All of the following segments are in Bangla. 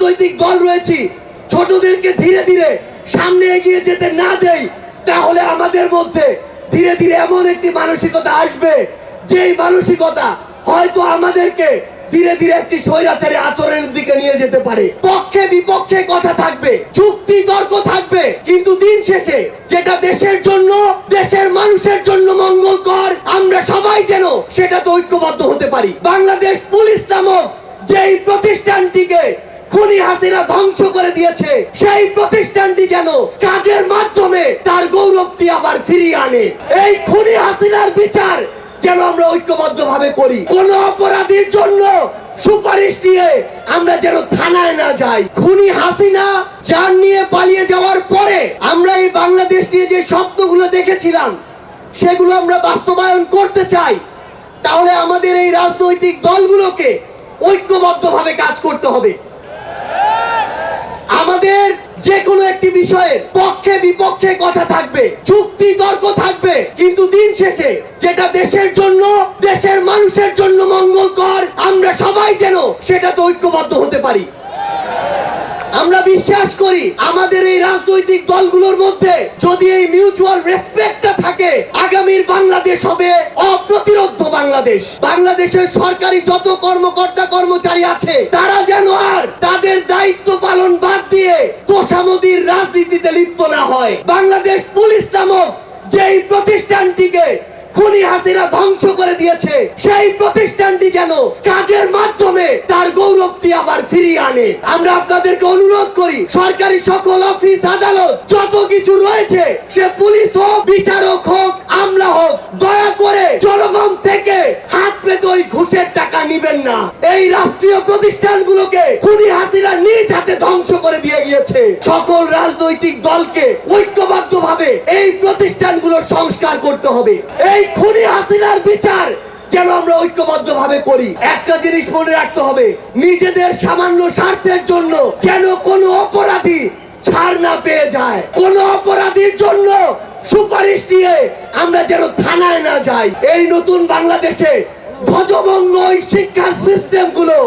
রাজনৈতিক দল রয়েছি ছোটদেরকে ধীরে ধীরে সামনে এগিয়ে যেতে না দেই, তাহলে আমাদের মধ্যে ধীরে ধীরে এমন একটি মানসিকতা আসবে, যেই মানসিকতা হয়তো আমাদেরকে ধীরে ধীরে একটি স্বৈরাচারী আচরণের দিকে নিয়ে যেতে পারে। পক্ষে বিপক্ষে কথা থাকবে, যুক্তি তর্ক থাকবে, কিন্তু দিন শেষে যেটা দেশের জন্য, দেশের মানুষের জন্য মঙ্গলকর, আমরা সবাই যেন সেটাতে ঐক্যবদ্ধ হতে পারি। বাংলাদেশ পুলিশ নামক যেই প্রতিষ্ঠানটিকে খুনি হাসিনা ধ্বংস করে দিয়েছে, সেই প্রতিষ্ঠানটি যেন কাজের মাধ্যমে তার গৌরবটি আবার ফিরিয়ে আনে। এই খুনি হাসিনার বিচার যেন আমরা ঐক্যবদ্ধ ভাবে করি। কোন অপরাধীর জন্য সুপারিশ নিয়ে আমরা যেন থানায় না যাই। খুনি হাসিনা জান নিয়ে পালিয়ে যাওয়ার পরে আমরা এই বাংলাদেশ নিয়ে যে স্বপ্নগুলো দেখেছিলাম সেগুলো আমরা বাস্তবায়ন করতে চাই, তাহলে আমাদের এই রাজনৈতিক দলগুলোকে ঐক্যবদ্ধভাবে কাজ করতে হবে। আমাদের যে কোনো একটি বিষয়ের পক্ষে বিপক্ষে কথা থাকবে, যুক্তি তর্ক থাকবে, কিন্তু দিন শেষে যেটা দেশের জন্য, দেশের মানুষের জন্য মঙ্গলকর, আমরা সবাই যেন সেটাতে ঐক্যবদ্ধ হতে পারি। আমরা বিশ্বাস করি আমাদের এই রাজনৈতিক দলগুলোর মধ্যে যদি এই মিউচুয়াল রেসপেক্টটা থাকে, আগামীর বাংলাদেশ হবে অপ্রতিরোধ্য বাংলাদেশ। বাংলাদেশের সরকারি যত কর্মকর্তা কর্মচারী আছে তারা যেন আর তাদের দায়িত্ব পালন বাদ দিয়ে তোষামোদীর রাজনীতিতে লিপ্ত না হয়। বাংলাদেশ পুলিশ নামক যেই প্রতিষ্ঠানটিকে খুনি হাসিনা ধ্বংস করে দিয়েছে, সেই প্রতিষ্ঠানটি যেন কাজের মাধ্যমে তার গৌরবটি আবার ফিরিয়ে আনে। আমরা আপনাদেরকে অনুরোধ করি, সরকারি সকল অফিস আদালত যত কিছু রয়েছে, সে পুলিশ হোক, বিচারক হোক, আমলা হোক, দয়া করে জনগণ থেকে হাত পেতে ওই ঘুষের টাকা নিবেন না। এই রাষ্ট্রীয় প্রতিষ্ঠানগুলোকে খুনি হাসিনা নিজ হাতে ধ্বংস করে দিয়ে গিয়েছে। সকল রাজনৈতিক দলকে ঐক্যবদ্ধভাবে এই প্রতিষ্ঠানগুলোর সংস্কার করতে হবে। এই খুনি হাসিনার বিচার যেন আমরা ঐক্যবদ্ধ ভাবে করি। একটা জিনিস মনে রাখতে হবে, নিজেদের সামান্য স্বার্থের জন্য যেন কোনো অপরাধী ছাড় না পেয়ে যায়। কোনো অপরাধীর জন্য সুপারিশ নিয়ে আমরা যেন থানায় না যাই। এই নতুন বাংলাদেশে ধ্বজভঙ্গ শিক্ষার সিস্টেম গুলো,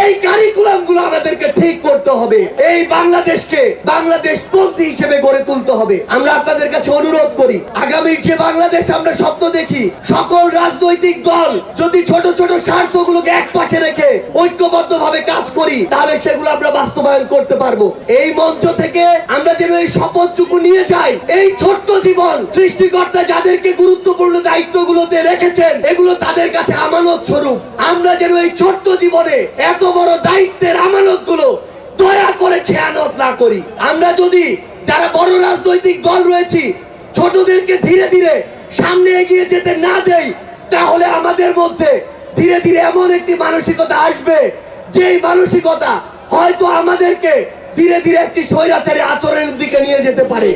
এই কারিকুলাম গুলো আমাদেরকে ঠিক করতে হবে। এই বাংলাদেশকে বাংলাদেশপন্থী হিসেবে গড়ে তুলতে হবে। আমরা আপনাদের কাছে অনুরোধ করি, আগামীর যে বাংলাদেশ আমরা স্বপ্ন দেখি, সকল রাজনৈতিক দল যদি ছোট ছোট স্বার্থগুলোকে এক পাশে রেখে ঐক্যবদ্ধ ভাবে কাজ করি, তাহলে সেগুলো আমরা বাস্তবায়ন করতে পারবো। এই মঞ্চ থেকে আমরা যেন এই শপথটুকু নিয়ে যাই, এই ছোট্ট জীবন সৃষ্টিকর্তা যাদেরকে গুরুত্বপূর্ণ দায়িত্বগুলোতে রেখেছেন, এগুলো তাদের কাছে আমানত স্বরূপ। আমরা যেন এই ছোট্ট জীবনে এত বড় দায়িত্বের আমানত গুলো দয়া করে খেয়ানত না করি। আমরা যদি যারা বড় রাজনৈতিক দল রয়েছি ছোটদেরকে ধীরে ধীরে সামনে এগিয়ে যেতে না দেই, তাহলে আমাদের মধ্যে ধীরে ধীরে এমন একটি মানসিকতা আসবে, যেই মানসিকতা হয়তো আমাদেরকে ধীরে ধীরে একটি স্বৈরাচারী আচরণের দিকে নিয়ে যেতে পারে।